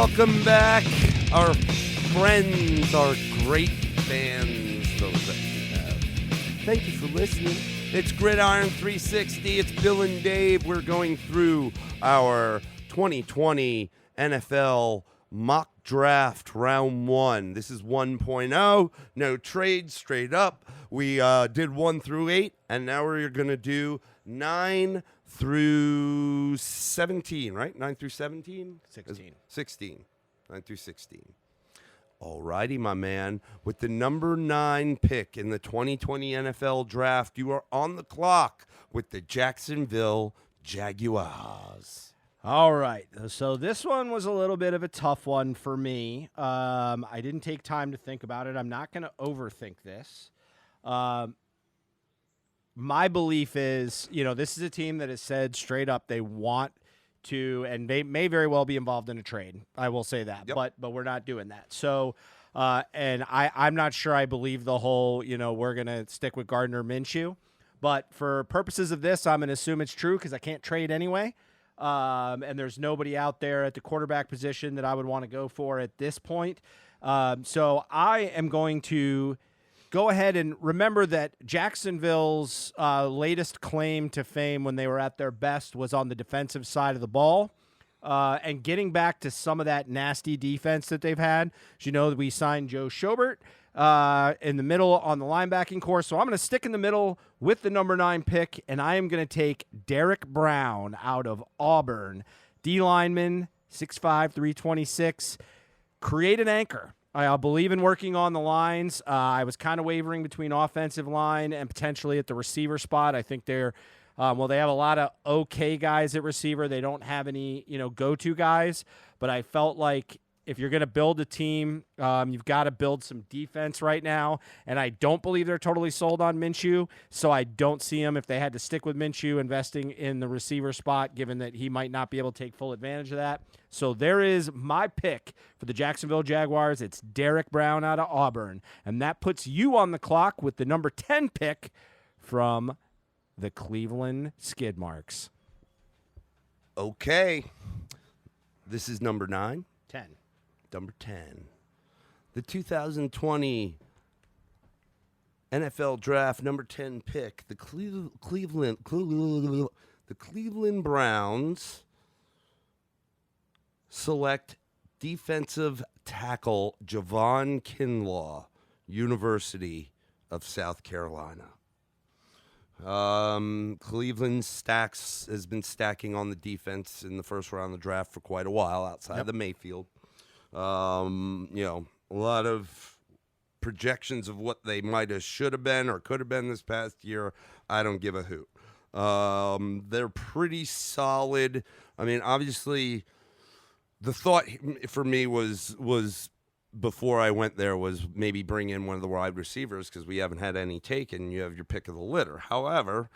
Welcome back, our friends, our great fans, those that we have. Thank you for listening. It's Gridiron 360. It's Bill and Dave. We're going through our 2020 NFL mock draft round 1. This is 1.0. No trades, straight up. We did 1 through 8, and now we're going to do 9 through 17, right? 9 through 17? 16. 9 through 16. All righty, my man. With the number 9 pick in the 2020 NFL Draft, you are on the clock with the Jacksonville Jaguars. All right. So this one was a little bit of a tough one for me. I didn't take time to think about it. I'm not going to overthink this. My belief is, this is a team that has said straight up they want to, and they may very well be involved in a trade. I will say that, Yep. but we're not doing that. So, and I'm not sure I believe the whole, we're going to stick with Gardner Minshew. But for purposes of this, I'm going to assume it's true because I can't trade anyway. And there's nobody out there at the quarterback position that I would want to go for at this point. So I am going to go ahead and remember that Jacksonville's latest claim to fame when they were at their best was on the defensive side of the ball. And getting back to some of that nasty defense that they've had. As you know, we signed Joe Schobert in the middle on the linebacking core. So I'm going to stick in the middle with the number 9 pick, and I am going to take Derek Brown out of Auburn. D lineman, 6'5", 326. Create an anchor. I believe in working on the lines. I was kind of wavering between offensive line and potentially at the receiver spot. I think they're they have a lot of okay guys at receiver. They don't have any, go-to guys. But I felt like if you're going to build a team, you've got to build some defense right now. And I don't believe they're totally sold on Minshew, so I don't see them, if they had to stick with Minshew, investing in the receiver spot, given that he might not be able to take full advantage of that. So there is my pick for the Jacksonville Jaguars. It's Derek Brown out of Auburn. And that puts you on the clock with the number 10 pick from the Cleveland Skidmarks. Okay. This is number 9. 10. Number 10. The 2020 NFL Draft number 10 pick, the Cleveland Browns select defensive tackle Javon Kinlaw, University of South Carolina. Cleveland has been stacking on the defense in the first round of the draft for quite a while outside of the Mayfield. A lot of projections of what they might have, should have been, or could have been this past year. I don't give a hoot. They're pretty solid. I mean, obviously, the thought for me was before I went there was maybe bring in one of the wide receivers because we haven't had any taken. You have your pick of the litter. However,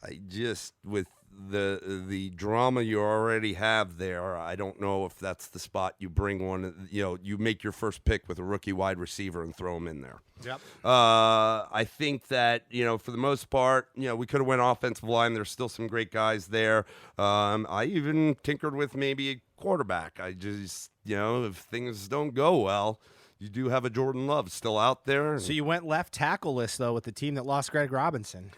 I just, with the drama you already have there, I don't know if that's the spot you bring one. You make your first pick with a rookie wide receiver and throw him in there. Yep. I think that, for the most part, we could have went offensive line. There's still some great guys there. I even tinkered with maybe a quarterback. I just, if things don't go well, you do have a Jordan Love still out there. So you went left tackle list, though, with the team that lost Greg Robinson.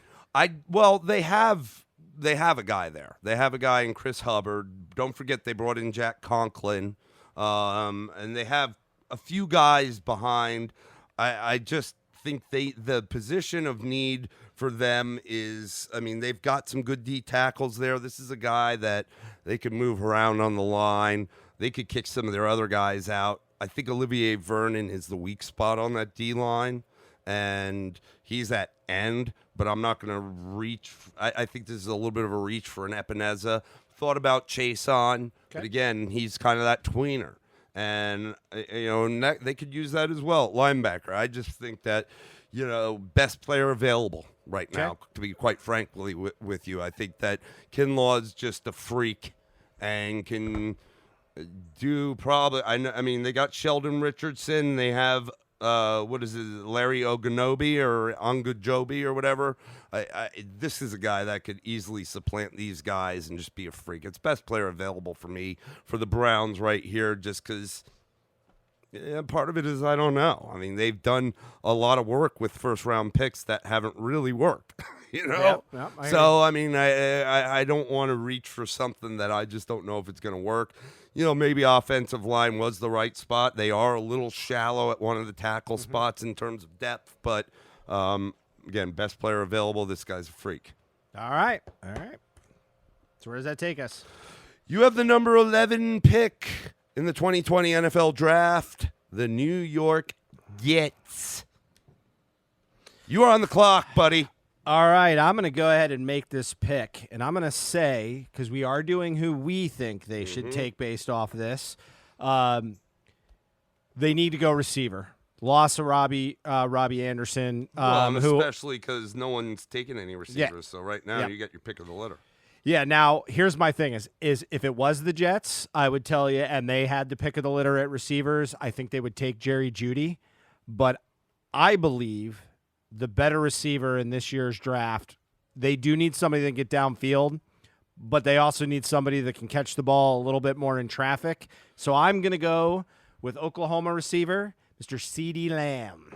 They have a guy there. They have a guy in Chris Hubbard. Don't forget they brought in Jack Conklin. And they have a few guys behind. I just think the position of need for them is, they've got some good D tackles there. This is a guy that they could move around on the line. They could kick some of their other guys out. I think Olivier Vernon is the weak spot on that D line, and he's at end, but I'm not going to reach. I think this is a little bit of a reach for an Epineza. Thought about Chase on, but again, he's kind of that tweener. And, they could use that as well, linebacker. I just think that, best player available right now, to be quite frankly with you. I think that Kinlaw is just a freak and can do probably, they got Sheldon Richardson. They have what is it, Larry Ogunjobi or Ongujobi or whatever. This is a guy that could easily supplant these guys and just be a freak. It's best player available for me for the Browns right here, just because. Yeah, part of it is I don't know. I mean, they've done a lot of work with first-round picks that haven't really worked, you know? Yep, So, I mean, I don't want to reach for something that I just don't know if it's going to work. You know, maybe offensive line was the right spot. They are a little shallow at one of the tackle spots in terms of depth, but, again, best player available. This guy's a freak. All right. So where does that take us? You have the number 11 pick in the 2020 NFL Draft, the New York Jets. You are on the clock, buddy. All right, I'm going to go ahead and make this pick, and I'm going to say, because we are doing who we think they should take based off of this, they need to go receiver. Loss of Robbie Anderson. Especially because no one's taken any receivers. Yeah. So right now you got your pick of the litter. Yeah, now here's my thing is if it was the Jets, I would tell you, and they had the pick of the litter at receivers, I think they would take Jerry Jeudy. But I believe the better receiver in this year's draft, they do need somebody that can get downfield, but they also need somebody that can catch the ball a little bit more in traffic. So I'm going to go with Oklahoma receiver, Mr. CeeDee Lamb.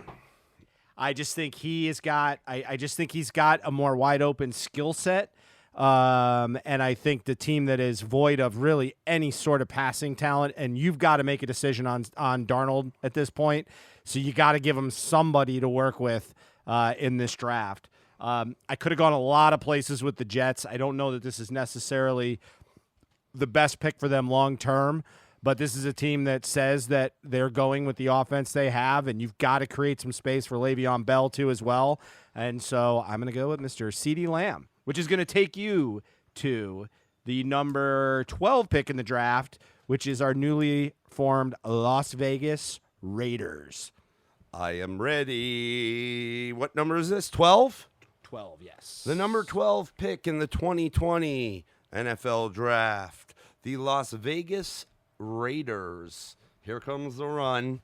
I just think he's got a more wide open skill set. And I think the team that is void of really any sort of passing talent, and you've got to make a decision on Darnold at this point. So you got to give him somebody to work with in this draft. I could have gone a lot of places with the Jets. I don't know that this is necessarily the best pick for them long term, but this is a team that says that they're going with the offense they have, and you've got to create some space for Le'Veon Bell too as well. And so I'm going to go with Mr. CeeDee Lamb, which is going to take you to the number 12 pick in the draft, which is our newly formed Las Vegas Raiders. I am ready. What number is this? 12? 12, yes. The number 12 pick in the 2020 NFL Draft. The Las Vegas Raiders. Here comes the run.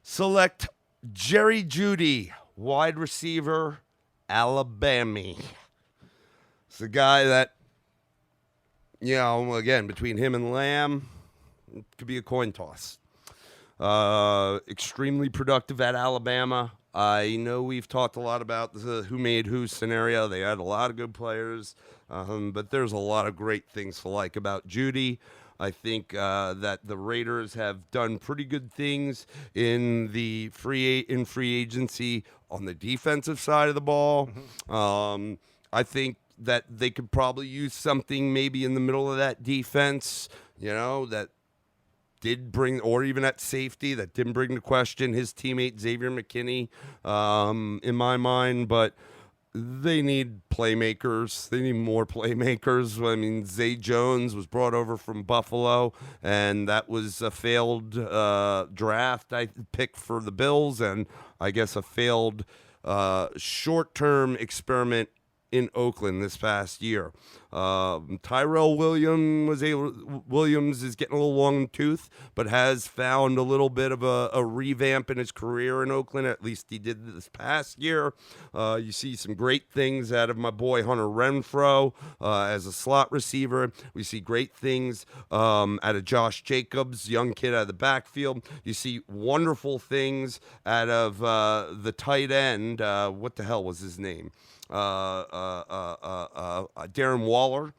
Select Jerry Jeudy, wide receiver, Alabama. It's a guy that, you know, again, between him and Lamb, it could be a coin toss. Extremely productive at Alabama. I know we've talked a lot about the who made who scenario. They had a lot of good players, but there's a lot of great things to like about Jeudy. I think that the Raiders have done pretty good things in the free agency on the defensive side of the ball. I think that they could probably use something maybe in the middle of that defense, you know, that did bring, or even at safety, that didn't bring to question his teammate Xavier McKinney, in my mind. But they need playmakers. They need more playmakers. I mean, Zay Jones was brought over from Buffalo, and that was a failed draft I picked for the Bills, and I guess a failed short-term experiment in Oakland this past year. Tyrell Williams is getting a little long in the tooth, but has found a little bit of a revamp in his career in Oakland. At least he did this past year. You see some great things out of my boy Hunter Renfrow as a slot receiver. We see great things out of Josh Jacobs, young kid out of the backfield. You see wonderful things out of the tight end. What the hell was his name? Darren Waller.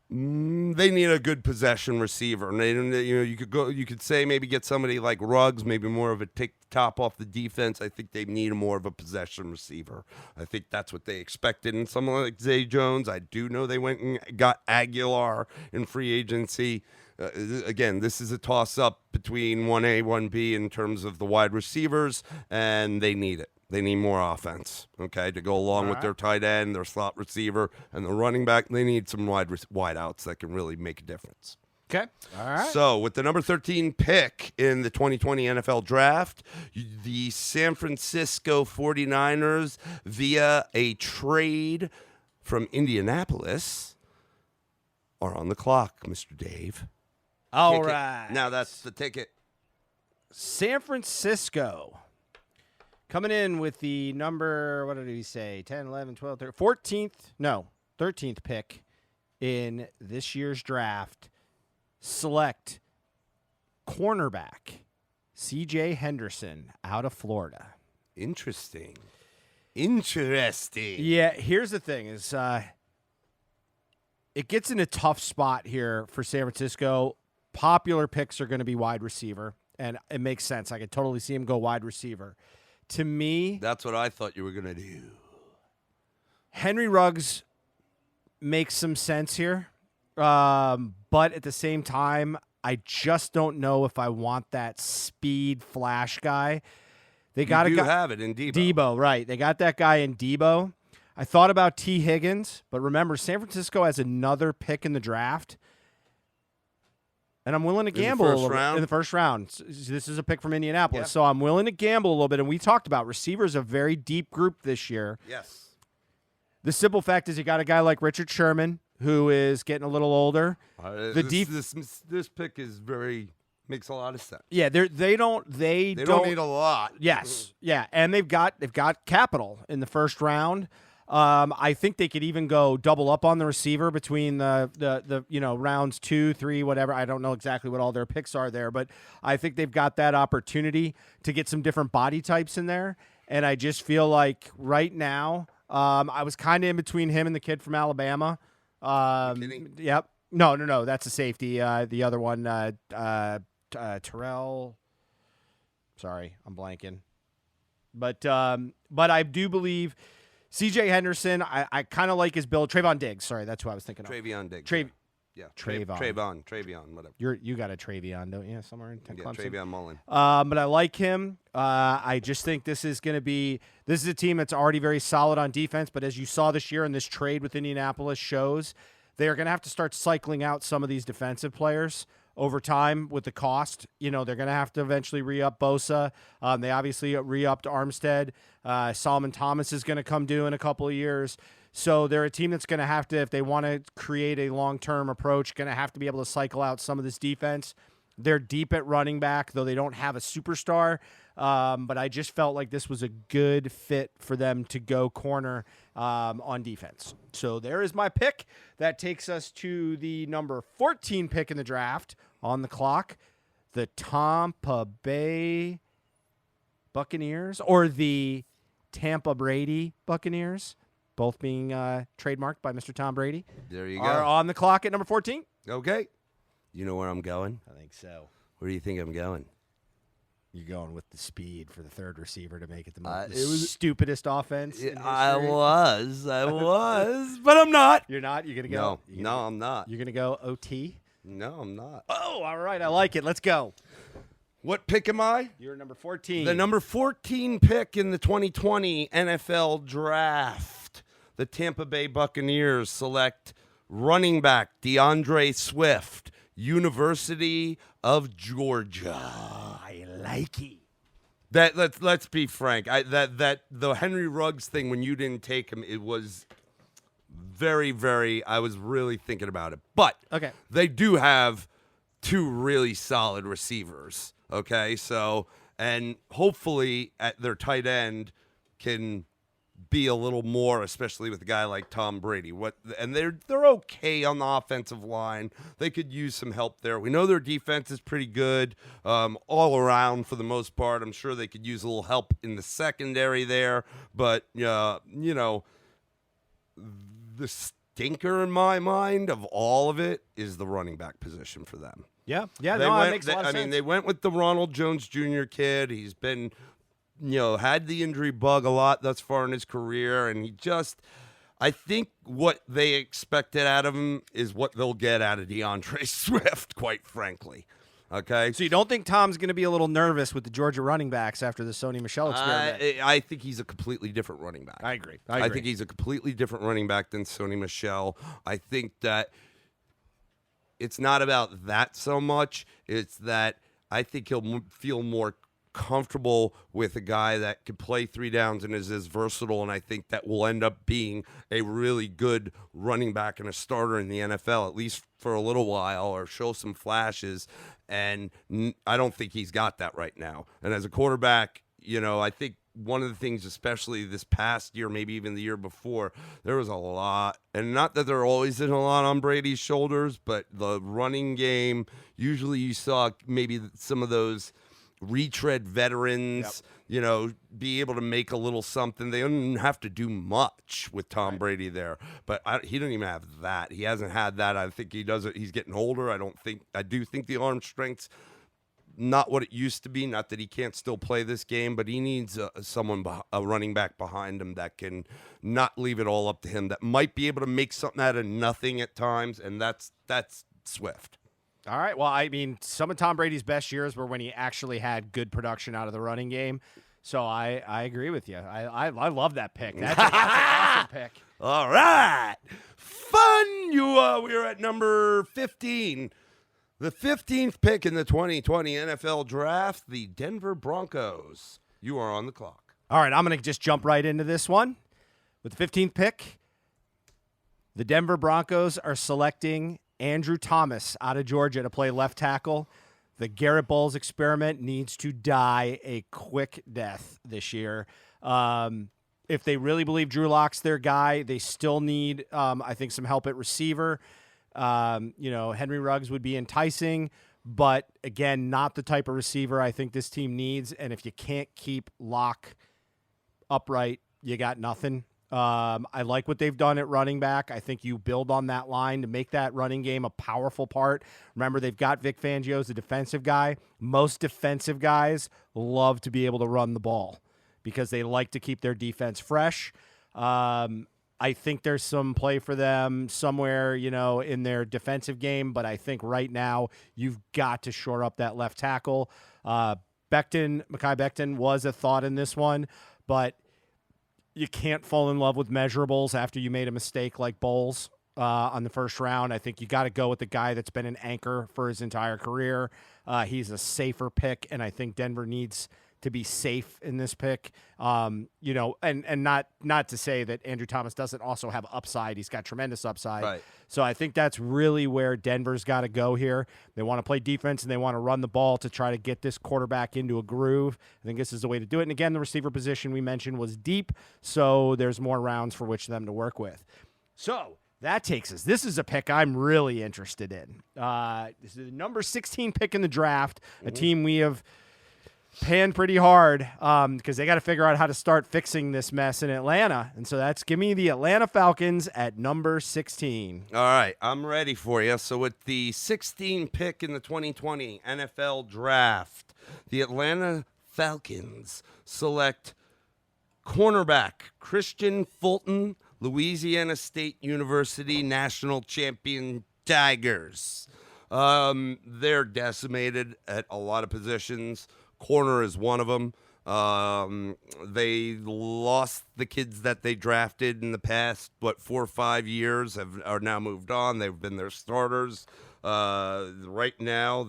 They need a good possession receiver. And they, you could say maybe get somebody like Ruggs, maybe more of a take the top off the defense. I think they need more of a possession receiver. I think that's what they expected in someone like Zay Jones. I do know they went and got Aguilar in free agency. Again, this is a toss-up between 1A, 1B in terms of the wide receivers, and they need it. They need more offense, okay, to go along with their tight end, their slot receiver, and the running back. They need some wide outs that can really make a difference. Okay. All right. So with the number 13 pick in the 2020 NFL Draft, the San Francisco 49ers, via a trade from Indianapolis, are on the clock, Mr. Dave. All right. Now that's the ticket. San Francisco coming in with the number, what did he say? 10, 11, 12, 13, 13th pick in this year's draft. Select cornerback C.J. Henderson out of Florida. Interesting. Yeah, here's the thing is it gets in a tough spot here for San Francisco. Popular picks are going to be wide receiver, and it makes sense. I could totally see him go wide receiver. To me, That's what I thought you were going to do. Henry Ruggs makes some sense here. But at the same time, I just don't know if I want that speed flash guy. They got You to do have it in Debo. Debo, right. They got that guy in Debo. I thought about T. Higgins, but remember, San Francisco has another pick in the draft. And I'm willing to gamble a little bit in the first round. This is a pick from Indianapolis. Yeah. So I'm willing to gamble a little bit. And we talked about receivers, a very deep group this year. Yes. The simple fact is you got a guy like Richard Sherman, who is getting a little older. This pick is makes a lot of sense. Yeah, they don't They don't need a lot. Yes, yeah, and they've got capital in the first round. I think they could even go double up on the receiver between the rounds 2, 3, whatever. I don't know exactly what all their picks are there, but I think they've got that opportunity to get some different body types in there. And I just feel like right now, I was kind of in between him and the kid from Alabama. Yep. No. That's a safety. The other one, Terrell. Sorry, I'm blanking. But I do believe C.J. Henderson. I kind of like his build. Trayvon Diggs. Sorry, that's who I was thinking of. Travion Diggs. Yeah. Travion, whatever. You got a Travion, don't you? Somewhere in Clemson. Travion Mullen. But I like him. I just think this is a team that's already very solid on defense. But as you saw this year in this trade with Indianapolis shows, they are going to have to start cycling out some of these defensive players over time with the cost. They're going to have to eventually re-up Bosa. They obviously re-upped Armstead. Solomon Thomas is going to come due in a couple of years. So they're a team that's going to have to, if they want to create a long-term approach, going to have to be able to cycle out some of this defense. They're deep at running back, though they don't have a superstar. But I just felt like this was a good fit for them to go corner on defense. So there is my pick. That takes us to the number 14 pick in the draft on the clock. The Tampa Bay Buccaneers, or the Tampa Brady Buccaneers, both being trademarked by Mr. Tom Brady. There you go. Are on the clock at number 14. Okay. You know where I'm going? I think so. Where do you think I'm going? You're going with the speed for the third receiver to make it the It was stupidest offense. in I history. was, but I'm not. You're not? You're going to go? No, I'm not. You're going to go OT? No, I'm not. Oh, all right. I like it. Let's go. What pick am I? You're number 14. The number 14 pick in the 2020 NFL Draft. The Tampa Bay Buccaneers select running back DeAndre Swift, University of Georgia. I like it. That let's be frank. That the Henry Ruggs thing, when you didn't take him, it was very, very. I was really thinking about it, but Okay. they do have two really solid receivers. Okay, so and hopefully at their tight end can be a little more, especially with a guy like Tom Brady. And they're okay on the offensive line. They could use some help there. We know their defense is pretty good all around for the most part. I'm sure they could use a little help in the secondary there. But the stinker in my mind of all of it is the running back position for them. Yeah. That makes a lot of sense. they went with the Ronald Jones Jr. kid. He's been, had the injury bug a lot thus far in his career, and I think what they expected out of him is what they'll get out of DeAndre Swift, quite frankly. Okay? So you don't think Tom's going to be a little nervous with the Georgia running backs after the Sony Michel experiment? I think he's a completely different running back. I agree. I think he's a completely different running back than Sony Michel. I think that it's not about that so much. It's that I think he'll feel more comfortable with a guy that could play 3 downs and is as versatile, and I think that will end up being a really good running back and a starter in the NFL, at least for a little while, or show some flashes. And I don't think he's got that right now. And as a quarterback, I think one of the things, especially this past year, maybe even the year before, there was a lot, and not that there always isn't a lot on Brady's shoulders, but the running game, usually you saw maybe some of those retread veterans, be able to make a little something. They don't have to do much with Tom Brady there, but he doesn't even have that. He hasn't had that. I think he does it. He's getting older. I do think the arm strength's not what it used to be. Not that he can't still play this game, but he needs a running back behind him that can not leave it all up to him, that might be able to make something out of nothing at times, and that's Swift. All right. Well, I mean, some of Tom Brady's best years were when he actually had good production out of the running game. So I agree with you. I love that pick. That's an awesome pick. All right. Fun. We are at number 15. The 15th pick in the 2020 NFL Draft, the Denver Broncos. You are on the clock. All right, I'm going to just jump right into this one. With the 15th pick, the Denver Broncos are selecting Andrew Thomas out of Georgia to play left tackle. The Garrett Bowles experiment needs to die a quick death this year. If they really believe Drew Lock's their guy, they still need, I think, some help at receiver. Henry Ruggs would be enticing, but again, not the type of receiver I think this team needs. And if you can't keep Lock upright, you got nothing. I like what they've done at running back. I think you build on that line to make that running game a powerful part. Remember, they've got Vic Fangio as a defensive guy. Most defensive guys love to be able to run the ball because they like to keep their defense fresh. I think there's some play for them somewhere, in their defensive game, but I think right now you've got to shore up that left tackle. Mekhi Becton was a thought in this one, but you can't fall in love with measurables after you made a mistake like Bowles on the first round. I think you got to go with the guy that's been an anchor for his entire career. He's a safer pick, and I think Denver needs to be safe in this pick. And not to say that Andrew Thomas doesn't also have upside. He's got tremendous upside. Right. So I think that's really where Denver's got to go here. They want to play defense and they want to run the ball to try to get this quarterback into a groove. I think this is the way to do it. And again, the receiver position we mentioned was deep, so there's more rounds for which them to work with. So that takes us. This is a pick I'm really interested in. This is the number 16 pick in the draft, a team we have panned pretty hard because they got to figure out how to start fixing this mess in Atlanta. And so give me the Atlanta Falcons at number 16. All right, I'm ready for you. So with the 16 pick in the 2020 NFL Draft, the Atlanta Falcons select cornerback Christian Fulton, Louisiana State University national champion Tigers. They're decimated at a lot of positions. Corner is one of them. They lost the kids that they drafted in the past, 4 or 5 years, are now moved on. They've been their starters. Right now,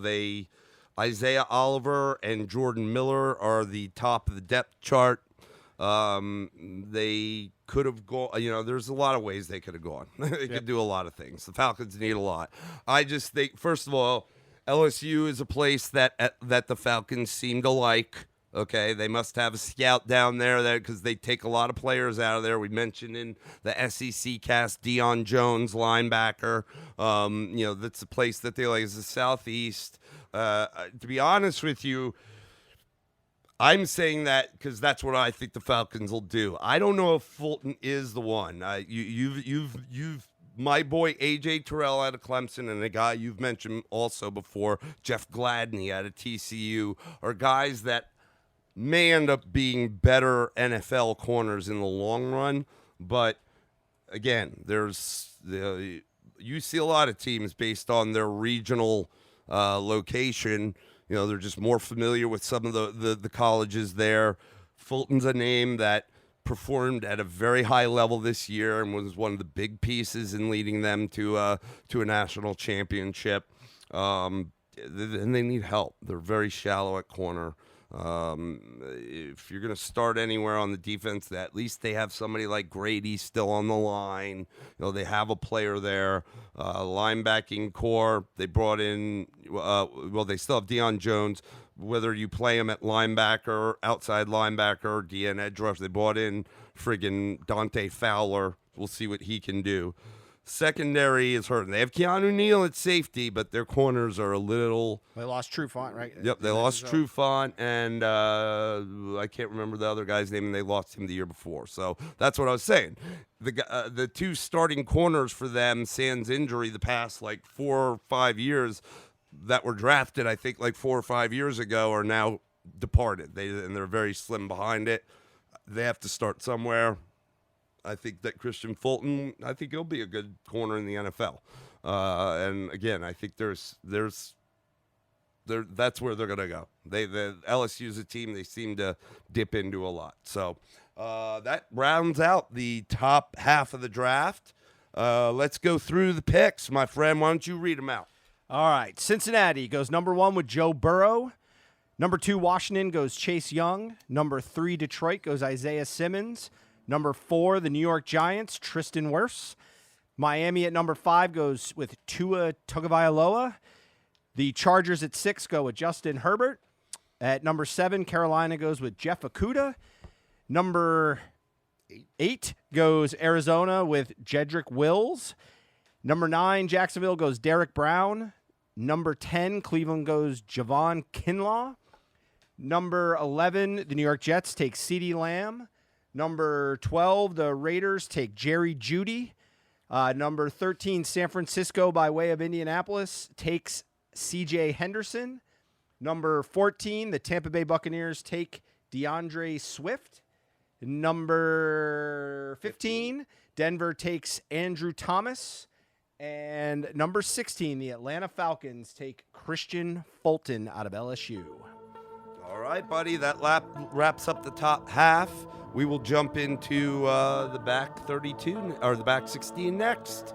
Isaiah Oliver and Jordan Miller are the top of the depth chart. They could have gone, there's a lot of ways they could have gone. They could do a lot of things. The Falcons need a lot. I just think, first of all, LSU is a place that the Falcons seem to like. Okay, they must have a scout down there because they take a lot of players out of there. We mentioned in the SEC cast Deion Jones, linebacker. That's a place that they like. Is the Southeast. To be honest with you, I'm saying that because that's what I think the Falcons will do. I don't know if Fulton is the one. You've my boy A.J. Terrell out of Clemson and a guy you've mentioned also before, Jeff Gladney out of TCU, are guys that may end up being better NFL corners in the long run. But, again, you see a lot of teams based on their regional location. They're just more familiar with some of the colleges there. Fulton's a name that performed at a very high level this year and was one of the big pieces in leading them to a national championship. And they need help. They're very shallow at corner. If you're going to start anywhere on the defense, at least they have somebody like Grady still on the line. They have a player there. Linebacking core, they brought in, they still have Deion Jones. Whether you play him at linebacker, outside linebacker, DN edge rush, they brought in friggin' Dante Fowler. We'll see what he can do. Secondary is hurting. They have Keanu Neal at safety, but their corners are a little. They lost Trufant, right? Yep, they lost Trufant, and I can't remember the other guy's name, and they lost him the year before. So that's what I was saying. The two starting corners for them, sans injury, the past like 4 or 5 years that were drafted, I think like 4 or 5 years ago, are now departed. They're very slim behind it. They have to start somewhere. I think that Christian Fulton, I think he'll be a good corner in the NFL. And again, I think that's where they're going to go. The LSU's a team they seem to dip into a lot. So that rounds out the top half of the draft. Let's go through the picks, my friend. Why don't you read them out? All right. Cincinnati goes number 1 with Joe Burrow. Number 2, Washington goes Chase Young. Number 3, Detroit goes Isaiah Simmons. Number 4, the New York Giants, Tristan Wirfs. Miami at number 5 goes with Tua Tagovailoa. The Chargers at 6 go with Justin Herbert. At number 7, Carolina goes with Jeff Okudah. Number 8 goes Arizona with Jedrick Wills. Number 9, Jacksonville goes Derek Brown. Number 10, Cleveland goes Javon Kinlaw. Number 11, the New York Jets take CeeDee Lamb. Number 12, the Raiders take Jerry Jeudy. Number 13, San Francisco, by way of Indianapolis, takes C.J. Henderson. Number 14, the Tampa Bay Buccaneers take DeAndre Swift. Number 15, Denver takes Andrew Thomas. And number 16, the Atlanta Falcons take Christian Fulton out of LSU. All right, buddy. That wraps up the top half. We will jump into the back 32 or the back 16 next.